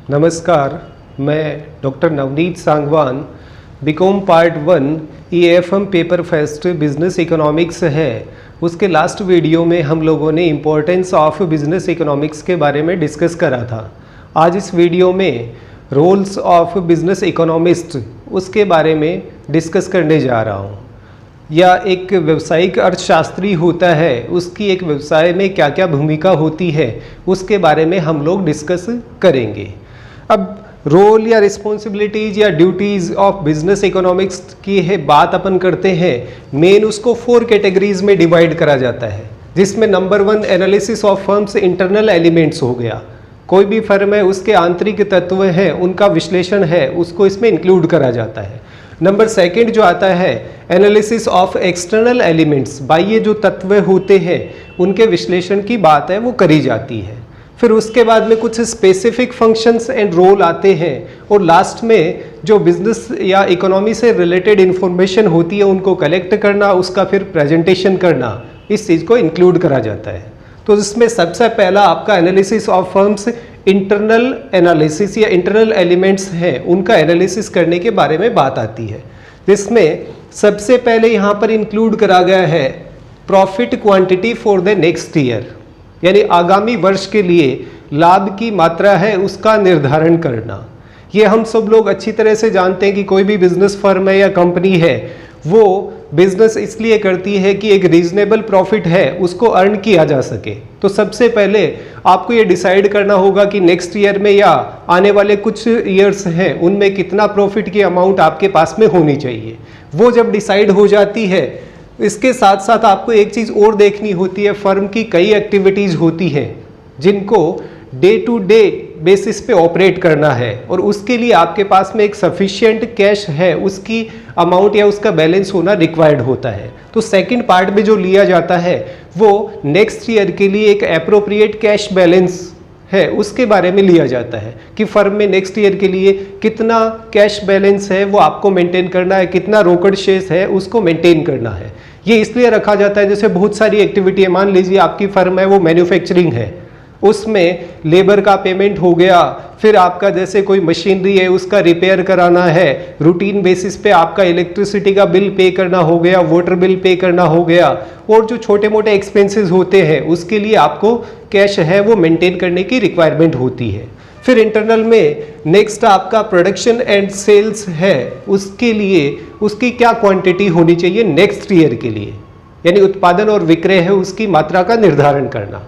नमस्कार, मैं doctor Navneet Sangwan. BCom part 1 EAFM paper first business economics है, उसके लास्ट वीडियो में हम लोगों ने इम्पोर्टेंस ऑफ बिजनेस इकोनॉमिक्स के बारे में डिस्कस करा था। आज इस वीडियो में रोल्स ऑफ बिजनेस इकोनॉमिस्ट उसके बारे में डिस्कस करने जा रहा हूँ। या एक व्यावसायिक अर्थशास्त्री होता है, उसकी एक व्यवसाय में क्या क्या भूमिका होती है उसके बारे में हम लोग डिस्कस करेंगे। अब रोल या रिस्पॉन्सिबिलिटीज़ या ड्यूटीज़ ऑफ बिजनेस इकोनॉमिक्स की है बात अपन करते हैं। मेन उसको 4 कैटेगरीज में डिवाइड करा जाता है, जिसमें number 1 analysis of firms internal elements हो गया। कोई भी फर्म है उसके आंतरिक तत्व हैं, उनका विश्लेषण है, उसको इसमें इंक्लूड करा जाता है। नंबर 2 जो आता है एनालिसिस ऑफ एक्सटर्नल एलिमेंट्स, बाह्य जो तत्व होते हैं उनके विश्लेषण की बात है वो करी जाती है। फिर उसके बाद में कुछ स्पेसिफिक फंक्शंस एंड रोल आते हैं, और लास्ट में जो बिजनेस या इकोनॉमी से रिलेटेड इंफॉर्मेशन होती है उनको कलेक्ट करना, उसका फिर प्रेजेंटेशन करना, इस चीज़ को इंक्लूड करा जाता है। तो इसमें सबसे पहला आपका analysis of firms internal analysis या इंटरनल एलिमेंट्स हैं, उनका एनालिसिस करने के बारे में बात आती है, जिसमें सबसे पहले यहाँ पर इंक्लूड करा गया है profit quantity for the next year, यानी आगामी वर्ष के लिए लाभ की मात्रा है उसका निर्धारण करना। ये हम सब लोग अच्छी तरह से जानते हैं कि कोई भी बिजनेस फर्म है या कंपनी है वो बिजनेस इसलिए करती है कि एक रीजनेबल प्रॉफिट है उसको अर्न किया जा सके। तो सबसे पहले आपको ये डिसाइड करना होगा कि नेक्स्ट ईयर में या आने वाले कुछ ईयर्स हैं उनमें कितना प्रॉफिट की अमाउंट आपके पास में होनी चाहिए। वो जब डिसाइड हो जाती है, इसके साथ साथ आपको एक चीज़ और देखनी होती है, फर्म की कई एक्टिविटीज़ होती हैं जिनको डे टू डे बेसिस पे ऑपरेट करना है, और उसके लिए आपके पास में एक सफिशिएंट कैश है, उसकी अमाउंट या उसका बैलेंस होना रिक्वायर्ड होता है। तो सेकंड पार्ट में जो लिया जाता है वो नेक्स्ट ईयर के लिए एक एप्रोप्रिएट कैश बैलेंस है उसके बारे में लिया जाता है कि फर्म में नेक्स्ट ईयर के लिए कितना कैश बैलेंस है वो आपको मेंटेन करना है, कितना रोकड़ शेष है उसको मेंटेन करना है। ये इसलिए रखा जाता है जैसे बहुत सारी एक्टिविटी है, मान लीजिए आपकी फर्म है वो मैन्युफैक्चरिंग है, उसमें लेबर का पेमेंट हो गया, फिर आपका जैसे कोई मशीनरी है उसका रिपेयर कराना है, रूटीन बेसिस पे आपका इलेक्ट्रिसिटी का बिल पे करना हो गया, वाटर बिल पे करना हो gया, और जो छोटे मोटे एक्सपेंसेस होते हैं उसके लिए आपको कैश है वो मेंटेन करने की रिक्वायरमेंट होती है। फिर इंटरनल में नेक्स्ट आपका प्रोडक्शन एंड सेल्स है, उसके लिए उसकी क्या क्वांटिटी होनी चाहिए नेक्स्ट ईयर के लिए, यानी उत्पादन और विक्रय है उसकी मात्रा का निर्धारण करना।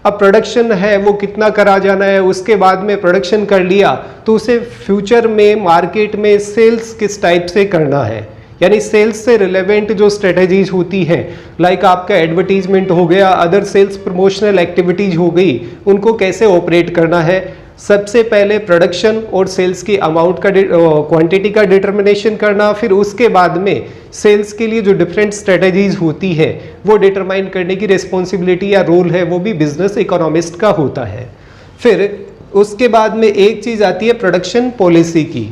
अब प्रोडक्शन है वो कितना करा जाना है, उसके बाद में प्रोडक्शन कर लिया तो उसे फ्यूचर में मार्केट में सेल्स किस टाइप से करना है, यानी सेल्स से रिलेवेंट जो स्ट्रेटेजीज होती हैं, लाइक आपका एडवर्टीजमेंट हो गया, अदर सेल्स प्रमोशनल एक्टिविटीज हो गई, उनको कैसे ऑपरेट करना है। सबसे पहले प्रोडक्शन और सेल्स की अमाउंट का क्वांटिटी का डिटर्मिनेशन करना, फिर उसके बाद में सेल्स के लिए जो डिफरेंट स्ट्रेटजीज होती है वो डिटरमाइन करने की रिस्पॉन्सिबिलिटी या रोल है वो भी बिजनेस इकोनॉमिस्ट का होता है। फिर उसके बाद में एक चीज़ आती है प्रोडक्शन पॉलिसी की,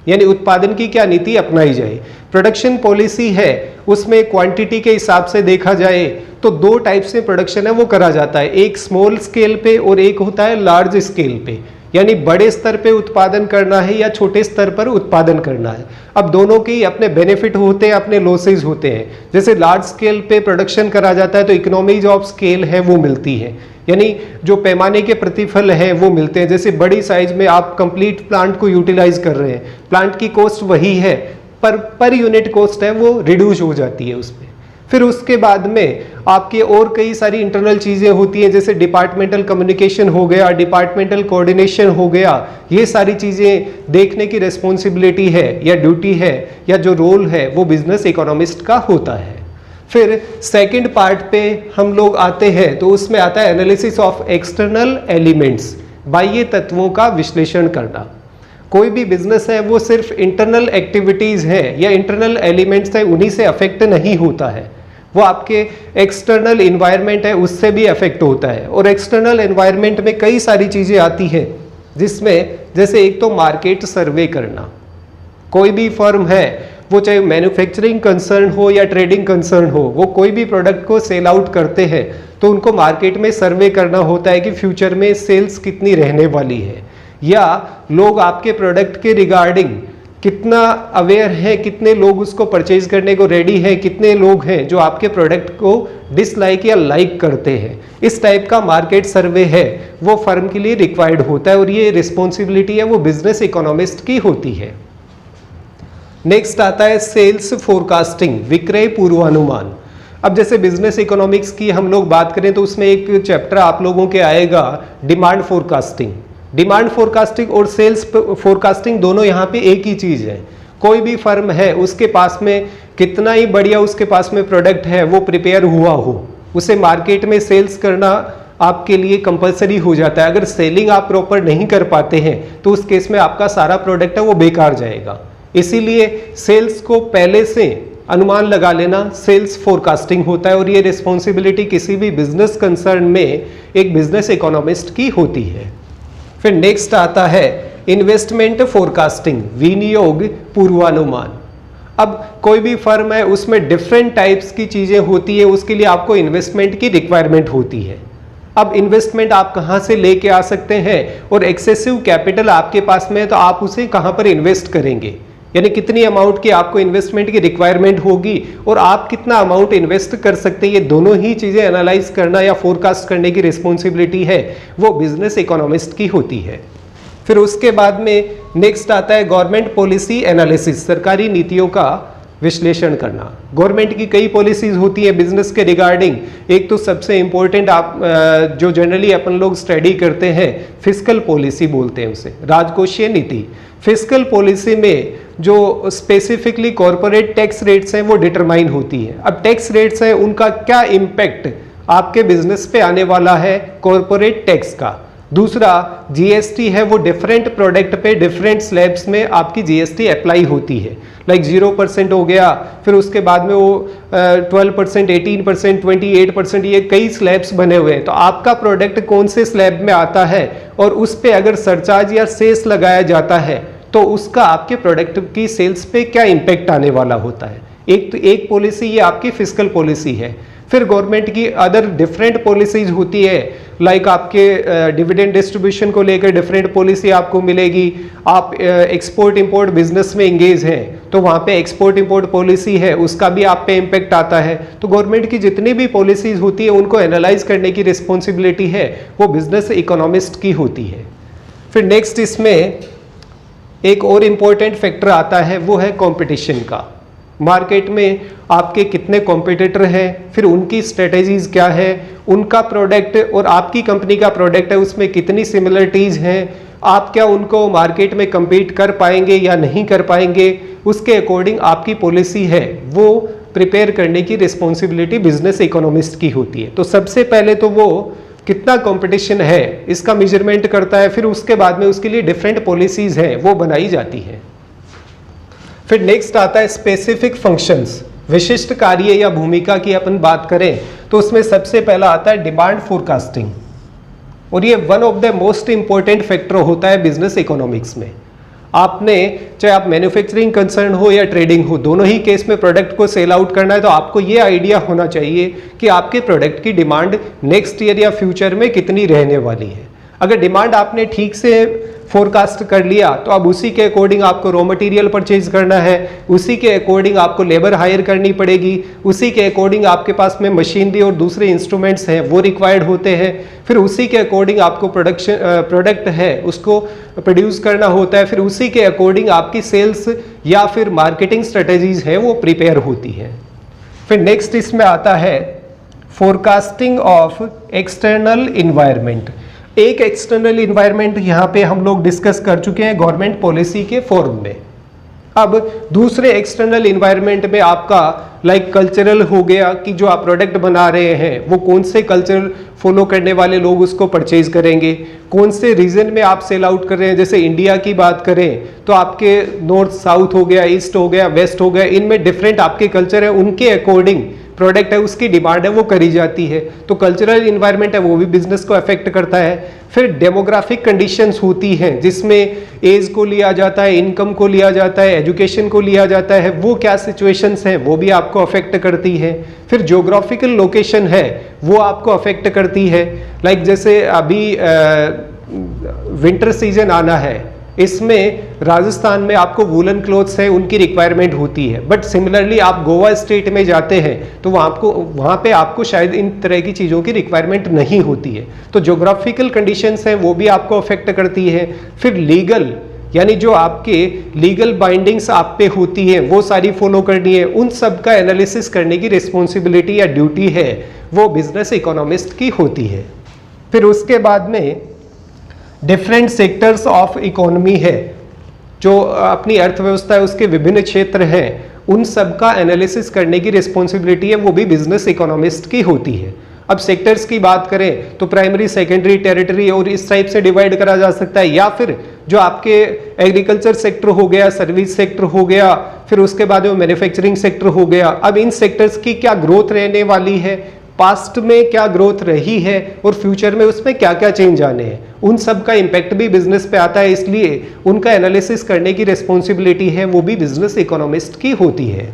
यानी उत्पादन की क्या नीति अपनाई जाए। प्रोडक्शन पॉलिसी है उसमें क्वांटिटी के हिसाब से देखा जाए तो 2 टाइप से प्रोडक्शन है वो करा जाता है, एक स्मॉल स्केल पे और एक होता है लार्ज स्केल पे, यानी बड़े स्तर पे उत्पादन करना है या छोटे स्तर पर उत्पादन करना है। अब दोनों के ही अपने बेनिफिट होते हैं, अपने लॉसेज होते हैं। जैसे लार्ज स्केल पे प्रोडक्शन करा जाता है तो इकोनॉमीज ऑफ स्केल है वो मिलती है, यानी जो पैमाने के प्रतिफल है वो मिलते हैं। जैसे बड़ी साइज में आप कंप्लीट प्लांट को यूटिलाइज कर रहे हैं, प्लांट की कॉस्ट वही है पर यूनिट कॉस्ट है वो रिड्यूस हो जाती है उसमें। फिर उसके बाद में आपके और कई सारी इंटरनल चीज़ें होती हैं, जैसे डिपार्टमेंटल कम्युनिकेशन हो गया, डिपार्टमेंटल कोऑर्डिनेशन हो गया, ये सारी चीज़ें देखने की रिस्पॉन्सिबिलिटी है या ड्यूटी है या जो रोल है वो बिजनेस इकोनॉमिस्ट का होता है। फिर सेकंड पार्ट पे हम लोग आते हैं तो उसमें आता है एनालिसिस ऑफ एक्सटर्नल एलिमेंट्स, बाह्य तत्वों का विश्लेषण करना। कोई भी बिजनेस है वो सिर्फ इंटरनल एक्टिविटीज़ है या इंटरनल एलिमेंट्स है उन्हीं से अफेक्ट नहीं होता है, वो आपके एक्सटर्नल इन्वायरमेंट है उससे भी अफेक्ट होता है। और एक्सटर्नल एनवायरमेंट में कई सारी चीज़ें आती हैं, जिसमें जैसे एक तो मार्केट सर्वे करना। कोई भी फर्म है वो चाहे मैन्युफैक्चरिंग कंसर्न हो या ट्रेडिंग कंसर्न हो, वो कोई भी प्रोडक्ट को सेल आउट करते हैं तो उनको मार्केट में सर्वे करना होता है कि फ्यूचर में सेल्स कितनी रहने वाली है। या लोग आपके प्रोडक्ट के रिगार्डिंग कितना अवेयर है, कितने लोग उसको परचेज करने को रेडी हैं, कितने लोग हैं जो आपके प्रोडक्ट को डिसलाइक या लाइक करते हैं। इस टाइप का मार्केट सर्वे है वो फर्म के लिए रिक्वायर्ड होता है और ये रिस्पॉन्सिबिलिटी है वो बिजनेस इकोनॉमिस्ट की होती है। नेक्स्ट आता है सेल्स फोरकास्टिंग, विक्रय पूर्वानुमान। अब जैसे बिजनेस इकोनॉमिक्स की हम लोग बात करें तो उसमें एक चैप्टर आप लोगों के आएगा डिमांड फोरकास्टिंग। डिमांड फोरकास्टिंग और सेल्स फोरकास्टिंग दोनों यहाँ पे एक ही चीज़ है। कोई भी फर्म है उसके पास में कितना ही बढ़िया उसके पास में प्रोडक्ट है वो प्रिपेयर हुआ हो, उसे मार्केट में सेल्स करना आपके लिए कंपलसरी हो जाता है। अगर सेलिंग आप प्रॉपर नहीं कर पाते हैं तो उस केस में आपका सारा प्रोडक्ट है वो बेकार जाएगा। इसीलिए सेल्स को पहले से अनुमान लगा लेना सेल्स फोरकास्टिंग होता है और ये रिस्पॉन्सिबिलिटी किसी भी बिजनेस कंसर्न में एक बिजनेस इकोनॉमिस्ट की होती है। फिर नेक्स्ट आता है इन्वेस्टमेंट फोरकास्टिंग, विनियोग पूर्वानुमान। अब कोई भी फर्म है उसमें डिफरेंट टाइप्स की चीज़ें होती है, उसके लिए आपको इन्वेस्टमेंट की रिक्वायरमेंट होती है। अब इन्वेस्टमेंट आप कहाँ से लेके आ सकते हैं और एक्सेसिव कैपिटल आपके पास में है तो आप उसे कहाँ पर इन्वेस्ट करेंगे, यानी कितनी अमाउंट की आपको इन्वेस्टमेंट की रिक्वायरमेंट होगी और आप कितना अमाउंट इन्वेस्ट कर सकते हैं। ये दोनों ही चीज़ें एनालाइज करना या फोरकास्ट करने की रिस्पॉन्सिबिलिटी है वो बिजनेस इकोनॉमिस्ट की होती है। फिर उसके बाद में नेक्स्ट आता है गवर्नमेंट पॉलिसी एनालिसिस, सरकारी नीतियों का विश्लेषण करना। गवर्नमेंट की कई पॉलिसीज होती है बिजनेस के रिगार्डिंग। एक तो सबसे इंपॉर्टेंट आप जो जनरली अपन लोग स्टडी करते हैं फिस्कल पॉलिसी बोलते हैं उसे, राजकोषीय नीति। फिस्कल पॉलिसी में जो स्पेसिफिकली कॉरपोरेट टैक्स रेट्स हैं वो डिटरमाइन होती है। अब टैक्स रेट्स हैं उनका क्या इम्पैक्ट आपके बिजनेस पे आने वाला है कॉरपोरेट टैक्स का। दूसरा जीएसटी है वो डिफरेंट प्रोडक्ट पे डिफरेंट स्लैब्स में आपकी जीएसटी अप्लाई होती है। लाइक 0% हो गया, फिर उसके बाद में वो 12%, 18%, 28%, ये कई स्लैब्स बने हुए हैं। तो आपका प्रोडक्ट कौन से स्लैब में आता है और उस पे अगर सरचार्ज या सेस लगाया जाता है तो उसका आपके प्रोडक्ट की सेल्स पे क्या इम्पैक्ट आने वाला होता है। एक पॉलिसी ये आपकी फिस्कल पॉलिसी है। फिर गवर्नमेंट की अदर डिफरेंट पॉलिसीज होती है, लाइक आपके डिविडेंड डिस्ट्रीब्यूशन को लेकर डिफरेंट पॉलिसी आपको मिलेगी। आप एक्सपोर्ट इंपोर्ट बिजनेस में इंगेज हैं तो वहाँ पे एक्सपोर्ट इंपोर्ट पॉलिसी है, उसका भी आप पे इम्पैक्ट आता है। तो गवर्नमेंट की जितनी भी पॉलिसीज होती है उनको एनालाइज करने की रिस्पॉन्सिबिलिटी है वो बिजनेस इकोनॉमिस्ट की होती है। फिर नेक्स्ट इसमें एक और इम्पोर्टेंट फैक्टर आता है वो है कंपटीशन का। मार्केट में आपके कितने कॉम्पिटिटर हैं, फिर उनकी स्ट्रेटेजीज क्या है, उनका प्रोडक्ट और आपकी कंपनी का प्रोडक्ट है उसमें कितनी सिमिलरिटीज हैं, आप क्या उनको मार्केट में compete कर पाएंगे या नहीं कर पाएंगे, उसके अकॉर्डिंग आपकी पॉलिसी है वो प्रिपेयर करने की रिस्पॉन्सिबिलिटी बिजनेस इकोनॉमिस्ट की होती है। तो सबसे पहले तो वो कितना कंपटीशन है इसका मेजरमेंट करता है, फिर उसके बाद में उसके लिए डिफरेंट पॉलिसीज हैं वो बनाई जाती हैं। फिर नेक्स्ट आता है स्पेसिफिक फंक्शंस, विशिष्ट कार्य या भूमिका की अपन बात करें तो उसमें सबसे पहला आता है डिमांड फोरकास्टिंग और ये one of the most important factor होता है बिजनेस इकोनॉमिक्स में। आपने चाहे आप मैन्युफैक्चरिंग कंसर्न हो या ट्रेडिंग हो, दोनों ही केस में प्रोडक्ट को सेल आउट करना है तो आपको ये आइडिया होना चाहिए कि आपके प्रोडक्ट की डिमांड नेक्स्ट ईयर या फ्यूचर में कितनी रहने वाली है। अगर डिमांड आपने ठीक से फोरकास्ट कर लिया तो अब उसी के अकॉर्डिंग आपको रॉ मटेरियल परचेज करना है, उसी के अकॉर्डिंग आपको लेबर हायर करनी पड़ेगी, उसी के अकॉर्डिंग आपके पास में मशीनरी और दूसरे इंस्ट्रूमेंट्स हैं वो रिक्वायर्ड होते हैं, फिर उसी के अकॉर्डिंग आपको प्रोडक्ट है उसको प्रोड्यूस करना होता है, फिर उसी के अकॉर्डिंग आपकी सेल्स या फिर मार्केटिंग स्ट्रेटेजीज है वो प्रिपेयर होती है। फिर नेक्स्ट इसमें आता है फोरकास्टिंग ऑफ एक्सटर्नल इन्वायरमेंट। एक एक्सटर्नल इन्वायरमेंट यहाँ पे हम लोग डिस्कस कर चुके हैं गवर्नमेंट पॉलिसी के फॉर्म में। अब दूसरे एक्सटर्नल इन्वायरमेंट में आपका लाइक कल्चरल हो गया कि जो आप प्रोडक्ट बना रहे हैं वो कौन से कल्चर फॉलो करने वाले लोग उसको परचेज करेंगे, कौन से रीजन में आप सेल आउट कर रहे हैं। जैसे इंडिया की बात करें तो आपके नॉर्थ साउथ हो गया, ईस्ट हो गया, वेस्ट हो गया, इनमें डिफरेंट आपके कल्चर है, उनके अकॉर्डिंग प्रोडक्ट है उसकी डिमांड है वो करी जाती है। तो कल्चरल इन्वायरमेंट है वो भी बिजनेस को अफेक्ट करता है। फिर डेमोग्राफिक कंडीशंस होती हैं जिसमें एज को लिया जाता है, इनकम को लिया जाता है, एजुकेशन को लिया जाता है, वो क्या सिचुएशंस हैं वो भी आपको अफेक्ट करती है। फिर ज्योग्राफिकल लोकेशन है वो आपको अफेक्ट करती है। लाइक जैसे अभी विंटर सीजन आना है, इसमें राजस्थान में आपको वूलन क्लोथ्स है उनकी रिक्वायरमेंट होती है, बट सिमिलरली आप गोवा स्टेट में जाते हैं तो वहाँ पे आपको शायद इन तरह की चीज़ों की रिक्वायरमेंट नहीं होती है। तो जोग्राफिकल कंडीशंस हैं वो भी आपको अफेक्ट करती है। फिर लीगल, यानी जो आपके लीगल बाइंडिंग्स आप पे होती हैं वो सारी फॉलो करनी है, उन सब का एनालिसिस करने की रिस्पॉन्सिबिलिटी या ड्यूटी है वो बिजनेस इकोनॉमिस्ट की होती है। फिर उसके बाद में डिफरेंट सेक्टर्स ऑफ इकोनॉमी है, जो अपनी अर्थव्यवस्था है उसके विभिन्न क्षेत्र हैं, उन सब का एनालिसिस करने की रिस्पॉन्सिबिलिटी है वो भी बिजनेस इकोनॉमिस्ट की होती है। अब सेक्टर्स की बात करें तो प्राइमरी, सेकेंडरी, टेरिटरी और इस टाइप से डिवाइड करा जा सकता है, या फिर जो आपके एग्रीकल्चर सेक्टर हो गया, सर्विस सेक्टर हो गया, फिर उसके बाद में मैन्युफैक्चरिंग सेक्टर हो गया। अब इन सेक्टर्स की क्या ग्रोथ रहने वाली है, पास्ट में क्या ग्रोथ रही है और फ्यूचर में उसमें क्या क्या चेंज आने हैं, उन सब का इम्पैक्ट भी बिजनेस पे आता है, इसलिए उनका एनालिसिस करने की रिस्पॉन्सिबिलिटी है वो भी बिजनेस इकोनॉमिस्ट की होती है।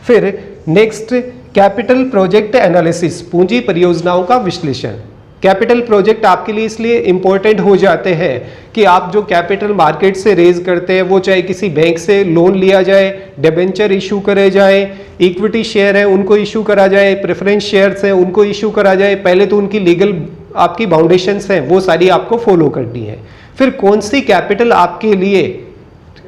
फिर नेक्स्ट, कैपिटल प्रोजेक्ट एनालिसिस, पूंजी परियोजनाओं का विश्लेषण। कैपिटल प्रोजेक्ट आपके लिए इसलिए इंपॉर्टेंट हो जाते हैं कि आप जो कैपिटल मार्केट से रेज करते हैं, वो चाहे किसी बैंक से लोन लिया जाए, डिबेंचर इशू करे जाए, इक्विटी शेयर है उनको इशू करा जाए, प्रेफरेंस शेयर्स हैं उनको इशू करा जाए, पहले तो उनकी लीगल आपकी बाउंडेशंस हैं वो सारी आपको फॉलो करनी है। फिर कौन सी कैपिटल आपके लिए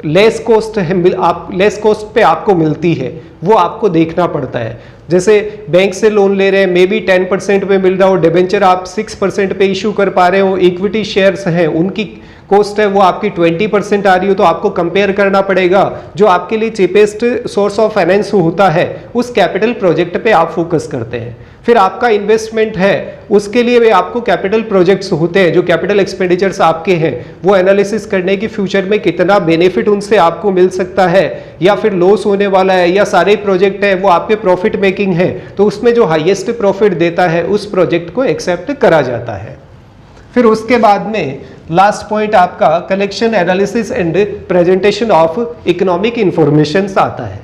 लेस कॉस्ट है, आप लेस कॉस्ट पे आपको मिलती है वो आपको देखना पड़ता है। जैसे बैंक से लोन ले रहे हैं, मे बी 10% पे मिल रहा हो, डिबेंचर आप 6% पे इशू कर पा रहे हो, इक्विटी शेयर्स हैं उनकी कॉस्ट है वो आपकी 20% आ रही हो, तो आपको कंपेयर करना पड़ेगा जो आपके लिए चीपेस्ट सोर्स ऑफ फाइनेंस होता है उस कैपिटल प्रोजेक्ट पे आप फोकस करते हैं। फिर आपका इन्वेस्टमेंट है उसके लिए भी आपको कैपिटल प्रोजेक्ट्स होते हैं, जो कैपिटल एक्सपेंडिचर्स आपके हैं वो एनालिसिस करने की फ्यूचर में कितना बेनिफिट उनसे आपको मिल सकता है या फिर लॉस होने वाला है, या सारे प्रोजेक्ट है वो आपके प्रॉफिट मेकिंग है तो उसमें जो हाईएस्ट प्रॉफिट देता है उस प्रोजेक्ट को एक्सेप्ट करा जाता है। फिर उसके बाद में लास्ट पॉइंट आपका collection, analysis and presentation of economic information आता है,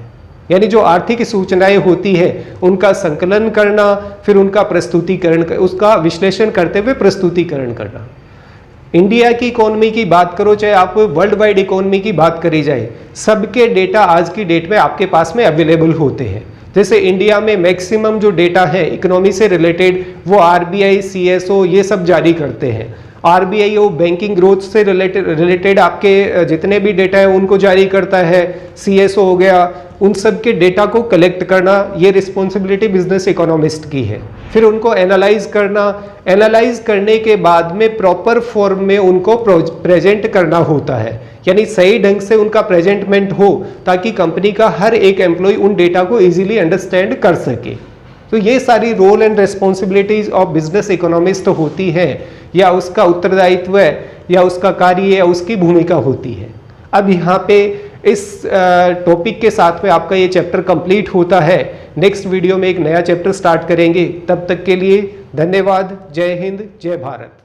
यानी जो आर्थिक सूचनाएं होती है उनका संकलन करना, फिर उनका प्रस्तुतिकरण, उसका विश्लेषण करते हुए प्रस्तुतिकरण करना। इंडिया की इकोनॉमी की बात करो चाहे आप वर्ल्ड वाइड इकोनॉमी की बात करी जाए, सबके डेटा आज की डेट में आपके पास में अवेलेबल होते हैं। जैसे इंडिया में मैक्सिमम जो डेटा है इकोनॉमी से रिलेटेड वो आरबीआई, सीएसओ ये सब जारी करते हैं। आरबीआई वो बैंकिंग ग्रोथ से रिलेटेड आपके जितने भी डेटा है उनको जारी करता है, सीएसओ हो गया, उन सब के डेटा को कलेक्ट करना ये रिस्पॉन्सिबिलिटी बिजनेस इकोनॉमिस्ट की है। फिर उनको एनालाइज करना, एनालाइज करने के बाद में प्रॉपर फॉर्म में उनको प्रेजेंट करना होता है, यानी सही ढंग से उनका प्रेजेंटमेंट हो ताकि कंपनी का हर एक एम्प्लॉय उन डेटा को इजीली अंडरस्टैंड कर सके। तो ये सारी role and responsibilities of business economist होती है, या उसका उत्तरदायित्व है, या उसका कार्य या उसकी भूमिका होती है। अब यहाँ पे इस टॉपिक के साथ में आपका ये चैप्टर कंप्लीट होता है। नेक्स्ट वीडियो में एक नया चैप्टर स्टार्ट करेंगे, तब तक के लिए धन्यवाद। जय हिंद, जय भारत।